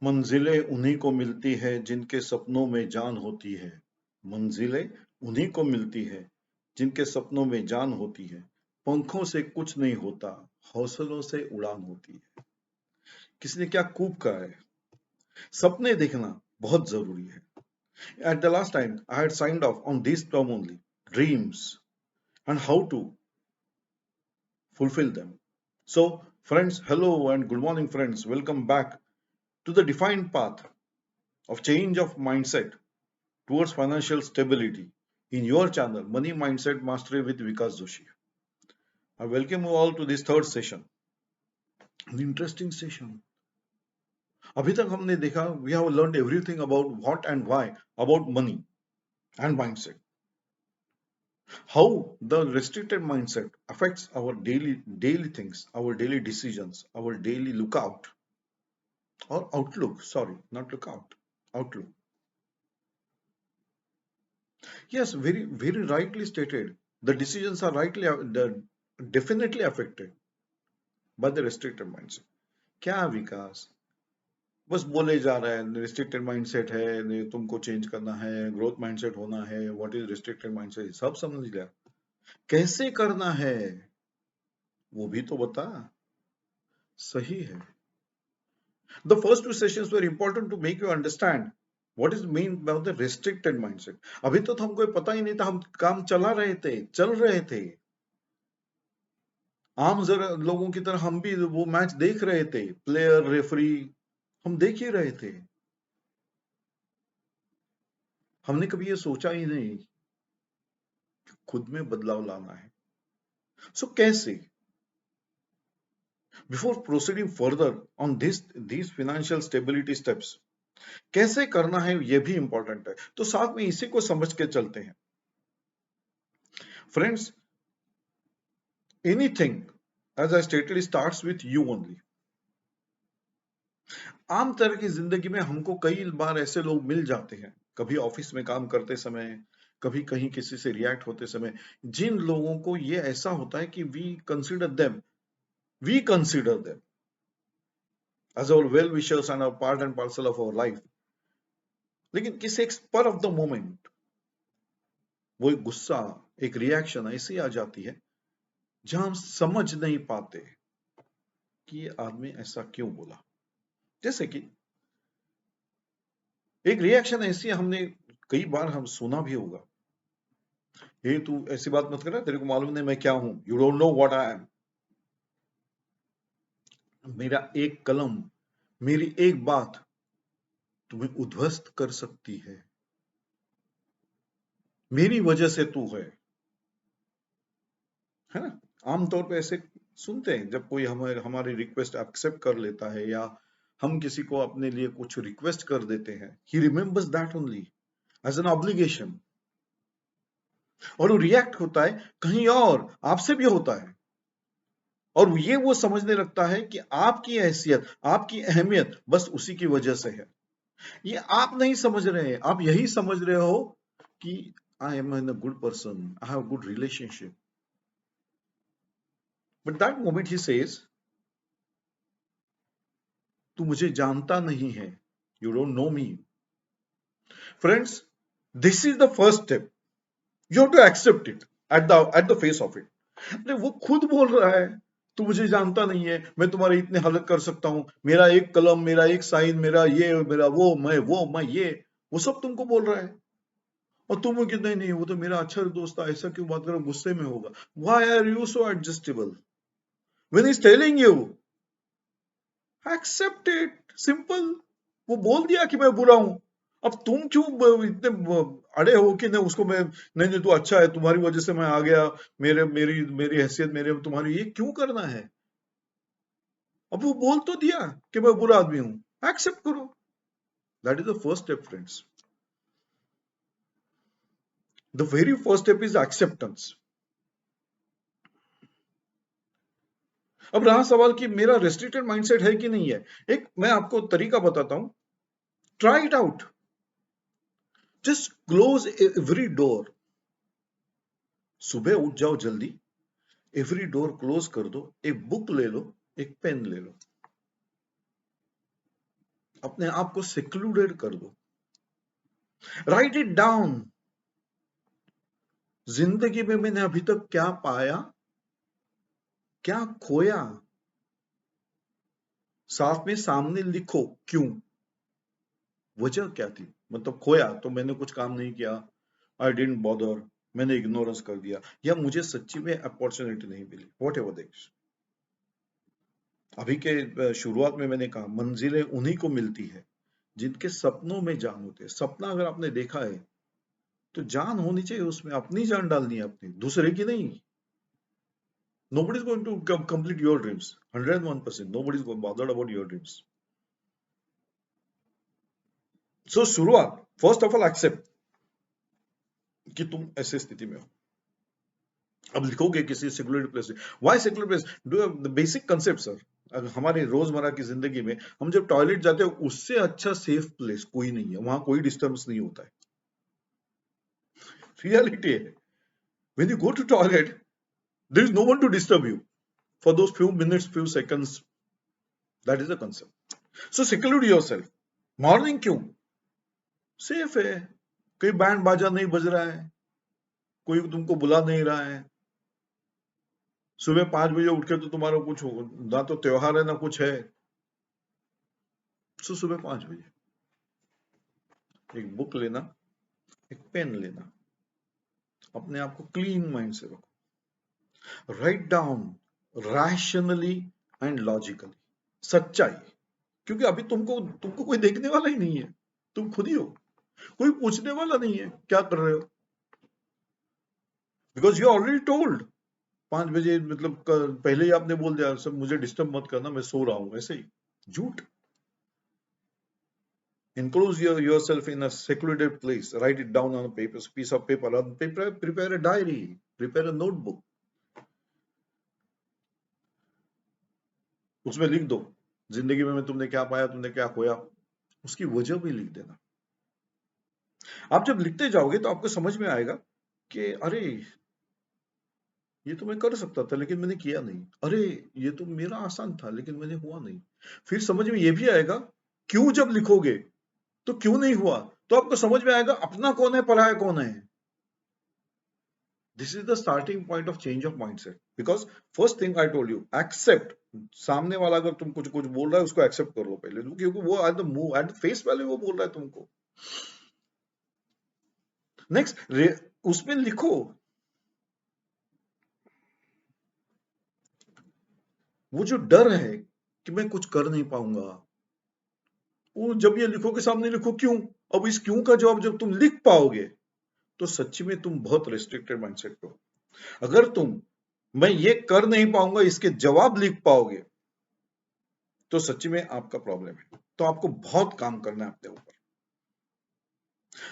मंजिलें उन्हीं को मिलती है जिनके सपनों में जान होती है। मंजिलें उन्हीं को मिलती है जिनके सपनों में जान होती है। पंखों से कुछ नहीं होता, हौसलों से उड़ान होती है। किसी ने क्या खूब कहा है, सपने देखना बहुत जरूरी है। At the last time I had signed off on this term only, dreams and how to fulfill them. So friends, hello and good morning friends, welcome back to the defined path of change of mindset towards financial stability in your channel Money Mindset Mastery with Vikas Joshi. I welcome you all to this third session, an interesting session. अभी तक हमने देखा, we have learned everything about what and why about money and mindset. How the restricted mindset affects our daily things, our daily decisions, our daily lookout or outlook. Sorry, not lookout, outlook. Yes, very rightly stated. The decisions are definitely affected by the restricted mindset. क्या विकास बस बोले जा रहा है restricted mindset है, नहीं तुमको change करना है, ग्रोथ माइंडसेट होना है, व्हाट इज रिस्ट्रिक्टेड माइंडसेट सब समझ लिया, कैसे करना है वो भी तो बता। सही है। The first two sessions were important to make you understand what is mean by the restricted mindset. अभी तो हमको पता ही नहीं था, हम काम चल रहे थे आम जरा लोगों की तरह। हम भी वो मैच देख रहे थे, प्लेयर रेफरी हम देख ही रहे थे। हमने कभी ये सोचा ही नहीं कि खुद में बदलाव लाना है। सो कैसे? Before proceeding further on these financial stability steps, कैसे करना है ये भी इंपॉर्टेंट है, तो साथ में इसी को समझ के चलते हैं। Friends, anything as I stated starts with you only. आम तरह की जिंदगी में हमको कई बार ऐसे लोग मिल जाते हैं, कभी ऑफिस में काम करते समय, कभी कहीं किसी से रिएक्ट होते समय, जिन लोगों को ये ऐसा होता है कि we consider them as our well wishers and our part and parcel of our life. लेकिन किसी एक स्पर ऑफ द मोमेंट वो एक गुस्सा, एक रिएक्शन ऐसी आ जाती है जहां हम समझ नहीं पाते कि ये आदमी ऐसा क्यों बोला। जैसे कि एक रिएक्शन ऐसी हमने कई बार हम सुना भी होगा, ये तू ऐसी बात मत करना, तेरे को मालूम नहीं मैं क्या हूं, you don't know what I am. मेरा एक कलम, मेरी एक बात तुम्हें उद्ध्वस्त कर सकती है, मेरी वजह से तू है ना। आमतौर पे ऐसे सुनते हैं जब कोई हमारी रिक्वेस्ट एक्सेप्ट कर लेता है या हम किसी को अपने लिए कुछ रिक्वेस्ट कर देते हैं, he remembers that only as an obligation, और वो रिएक्ट होता है कहीं और, आपसे भी होता है, और ये वो समझने लगता है कि आपकी हैसियत, आपकी अहमियत बस उसी की वजह से है। ये आप नहीं समझ रहे हैं, आप यही समझ रहे हो कि I am an a good person, I have good relationship, but that moment he says तू मुझे जानता नहीं है, you don't know me. Friends, this is the first step, you have to accept it at the face of it. अरे वो खुद बोल रहा है तू मुझे जानता नहीं है, मैं तुम्हारी इतने हालत कर सकता हूं, मेरा एक कलम, मेरा एक साइन, मेरा ये, मेरा वो मैं ये, वो सब तुमको बोल रहा है, और तुम कि नहीं नहीं वो तो मेरा अच्छा दोस्त था, ऐसा क्यों बात करो, गुस्से में होगा। Why are you so adjustable when he is telling you? Accept it, simple. वो बोल दिया कि मैं बुरा हूं, अब तुम क्यों इतने अड़े हो कि नहीं उसको मैं, नहीं नहीं तू अच्छा है, तुम्हारी वजह से मैं आ गया, मेरे मेरी मेरी हैसियत, मेरे तुम्हारी, ये क्यों करना है? अब वो बोल तो दिया कि मैं बुरा आदमी हूं, एक्सेप्ट करो। That is the first step friends. The very first step is acceptance. अब रहा सवाल कि मेरा रेस्ट्रिक्टेड माइंडसेट है कि नहीं है। एक मैं आपको तरीका बताता हूं, try it out. Just close every door. सुबह उठ जाओ जल्दी, एवरी डोर क्लोज कर दो, एक बुक ले लो, एक पेन ले लो, अपने आप को सेक्लूडेड कर दो, राइट इट डाउन। जिंदगी में मैंने अभी तक क्या पाया, क्या खोया, साथ में सामने लिखो क्यों, वजह क्या थी। मतलब खोया तो मैंने कुछ काम नहीं किया, आई डिडंट बॉदर, मैंने इग्नोरेंस कर दिया, या मुझे सच्ची में अपॉर्चुनिटी नहीं मिली, वॉट एवर दिस। अभी के शुरुआत में मैंने कहा मंजिलें उन्हीं को मिलती है जिनके सपनों में जान होते हैं। सपना अगर आपने देखा है तो जान होनी चाहिए उसमें, अपनी जान डालनी है, अपनी, दूसरे की नहीं। Nobody is going to complete your dreams. 101%. Nobody is bothered about your dreams. So शुरुआत, फर्स्ट ऑफ ऑल एक्सेप्ट कि तुम ऐसे स्थिति में हो। अब लिखोगे किसी सेक्युलर प्लेस से, why secular place, do the basic concept sir. अगर हमारे रोजमर्रा की जिंदगी में हम जब टॉयलेट जाते हैं, उससे अच्छा सेफ प्लेस कोई नहीं है, वहां कोई डिस्टर्बेंस नहीं होता है। रियलिटी है, when you go to toilet there is no one to disturb you for those few minutes, few seconds. That is the concept. So secular yourself. Morning क्यों सेफ है, कोई बैंड बाजा नहीं बज रहा है, कोई तुमको बुला नहीं रहा है, सुबह 5 बजे उठ के तो तुम्हारा कुछ ना तो त्योहार है ना कुछ है। सो सुबह 5 बजे एक बुक लेना, एक पेन लेना, अपने आप को क्लीन माइंड से रखो, write down rationally and logically सच्चाई। क्योंकि अभी तुमको तुमको कोई देखने वाला ही नहीं है, तुम खुद ही हो, कोई पूछने वाला नहीं है क्या कर रहे हो, बिकॉज यू ऑलरेडी टोल्ड। 5 बजे मतलब पहले ही आपने बोल दिया सब मुझे डिस्टर्ब मत करना, मैं सो रहा हूं, ऐसे ही झूठ। Enclose yourself in a secluded place. Write it down on a piece of paper. On paper, prepare a diary. Prepare a notebook. उसमें लिख दो जिंदगी में तुमने क्या पाया, तुमने क्या खोया, उसकी वजह भी लिख देना। आप जब लिखते जाओगे तो आपको समझ में आएगा कि अरे ये तो मैं कर सकता था लेकिन मैंने किया नहीं, अरे ये तो मेरा आसान था लेकिन मैंने हुआ नहीं। फिर समझ में ये भी आएगा क्यों, जब लिखोगे तो क्यों नहीं हुआ, तो आपको समझ में आएगा अपना कौन है पराया कौन है। This is the starting point of change of mindset. Because first thing I told you, accept. सामने वाला अगर तुम कुछ कुछ बोल रहा है उसको एक्सेप्ट कर लो पहले, क्योंकि वो at the move at face value वो बोल रहा है तुमको। नेक्स्ट उसमें लिखो वो जो डर है कि मैं कुछ कर नहीं पाऊंगा, वो जब ये लिखो के सामने लिखो क्यों। अब इस क्यों का जवाब जब तुम लिख पाओगे तो सच्ची में तुम बहुत रेस्ट्रिक्टेड माइंडसेट पे हो। अगर तुम मैं ये कर नहीं पाऊंगा इसके जवाब लिख पाओगे तो सच्ची में आपका प्रॉब्लम है, तो आपको बहुत काम करना है अपने ऊपर।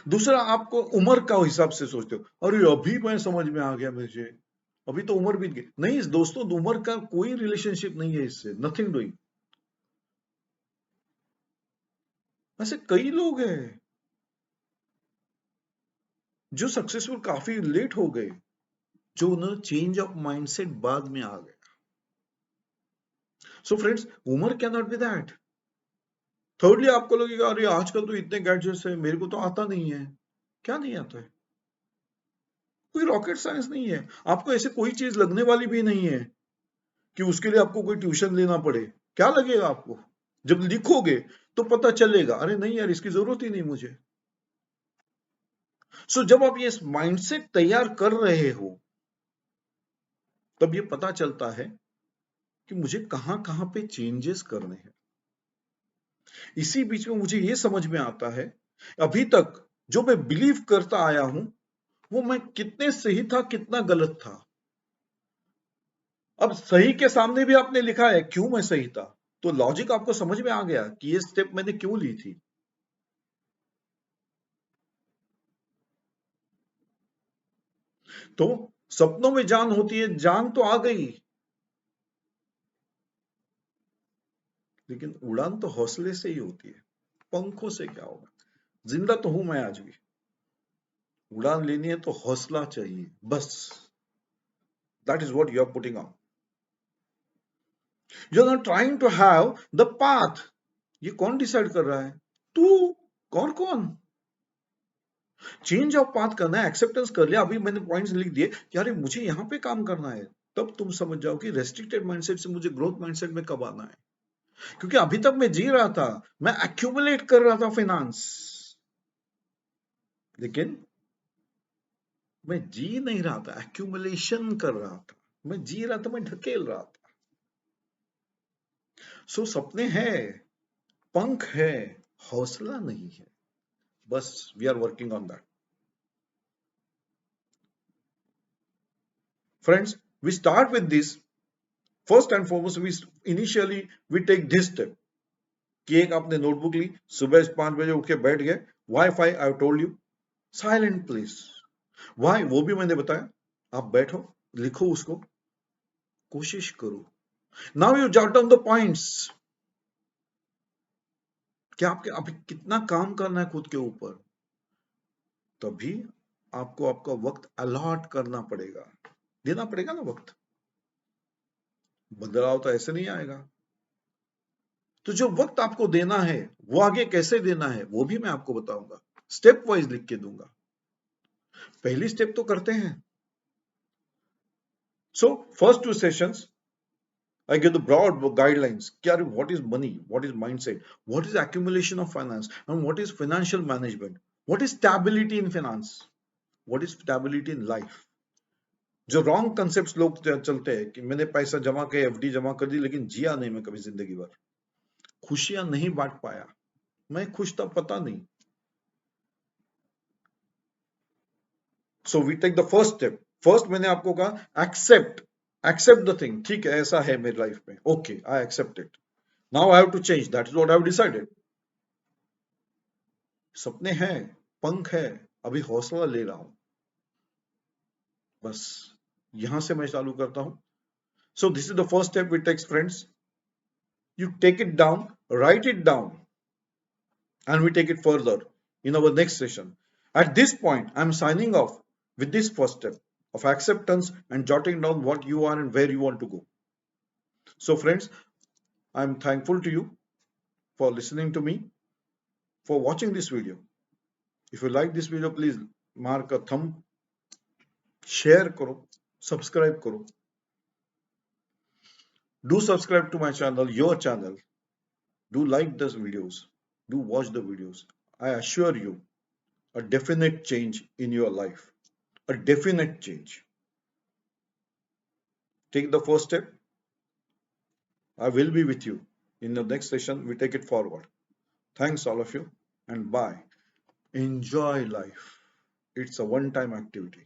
दूसरा, आपको उम्र का हिसाब से सोचते हो, अरे अभी मैं समझ में आ गया मुझे, अभी तो उम्र बीत गई। नहीं दोस्तों, उम्र का कोई रिलेशनशिप नहीं है इससे, नथिंग डूइंग। ऐसे कई लोग हैं जो सक्सेसफुल काफी लेट हो गए, जो उन्हें चेंज ऑफ माइंडसेट बाद में आ गए। सो फ्रेंड्स, उम्र can not be that. Thirdly, आपको लगेगा अरे आजकल तो इतने गैजेट्स है, मेरे को तो आता नहीं है। क्या नहीं आता है? कोई रॉकेट साइंस नहीं है। आपको ऐसे कोई चीज लगने वाली भी नहीं है कि उसके लिए आपको कोई ट्यूशन लेना पड़े। क्या लगेगा आपको? जब लिखोगे तो पता चलेगा, अरे नहीं यार इसकी जरूरत ही नहीं मुझे। सो जब आप ये माइंडसेट तैयार कर रहे हो तब ये पता चलता है कि मुझे कहां कहां पे चेंजेस करने हैं। इसी बीच में मुझे ये समझ में आता है अभी तक जो मैं बिलीव करता आया हूं वो मैं कितने सही था कितना गलत था। अब सही के सामने भी आपने लिखा है क्यों मैं सही था, तो लॉजिक आपको समझ में आ गया कि ये स्टेप मैंने क्यों ली थी। तो सपनों में जान होती है, जान तो आ गई, लेकिन उड़ान तो हौसले से ही होती है, पंखों से क्या होगा। जिंदा तो हूं मैं आज भी, उड़ान लेनी है तो हौसला चाहिए बस। That is what you are putting on. You are not trying to have the path, ये कौन डिसाइड कर रहा है? तू। कौन कौन? चेंज ऑफ पाथ करना है, एक्सेप्टेंस कर लिया, अभी मैंने पॉइंट्स लिख दिए कि अरे मुझे यहाँ पे काम करना है, तब तुम समझ जाओ कि रेस्ट्रिक्टेड माइंडसेट से मुझे ग्रोथ माइंडसेट में कब आना है। क्योंकि अभी तक मैं जी रहा था, मैं एक्यूमुलेट कर रहा था फाइनेंस, लेकिन मैं जी नहीं रहा था, एक्यूमुलेशन कर रहा था। मैं जी रहा था, मैं ढकेल रहा था। सो सपने हैं, पंख है, हौसला नहीं है। बस we are working on that. Friends, we start with this. First and foremost, we initially we take this step कि एक आपने नोटबुक ली, सुबह 5 बजे उठ के बैठ गए। Wifi I told you, silent place. Why वो भी मैंने बताया, आप बैठो, लिखो उसको, कोशिश करो। Now you jot down the points कि आपके अभी कितना काम करना है खुद के ऊपर। तभी आपको आपका वक्त अलॉट करना पड़ेगा, देना पड़ेगा ना वक्त। बदलाव तो ऐसे नहीं आएगा। तो जो वक्त आपको देना है, वो आगे कैसे देना है वो भी मैं आपको बताऊंगा, स्टेप वाइज लिख के दूंगा। पहली स्टेप तो करते हैं। So first 2 sessions I give the broad guidelines. What is money? What is mindset? What is accumulation of finance? And what is financial management? What is stability in finance? What is stability in life? जो wrong concept लोग चलते हैं कि मैंने पैसा जमा किया, FD जमा कर दी, लेकिन जिया नहीं मैं कभी जिंदगी भर, खुशियां नहीं बांट पाया, मैं खुश था पता नहीं। So we take the first step. First मैंने आपको कहा एक्सेप्ट द थिंग। ठीक है, ऐसा है मेरी लाइफ में, okay I accept it. Now I have to change, that is what I have decided. सपने हैं, पंख है, अभी हौसला ले रहा हूं। बस यहां से मैं चालू करता हूं। So this is the first step we takes friends. You take it down, write it down, and we take it further in our next session. At this point, I'm signing off with this first step of acceptance and jotting down what you are and where you want to go. So, friends, I'm thankful to you for listening to me, for watching this video. If you like this video, please mark a thumb, share karo, subscribe karo. Do subscribe to my channel, your channel. Do like these videos. Do watch the videos. I assure you a definite change in your life. A definite change. Take the first step. I will be with you in the next session. We take it forward. Thanks, all of you, and bye. Enjoy life. It's a one time activity.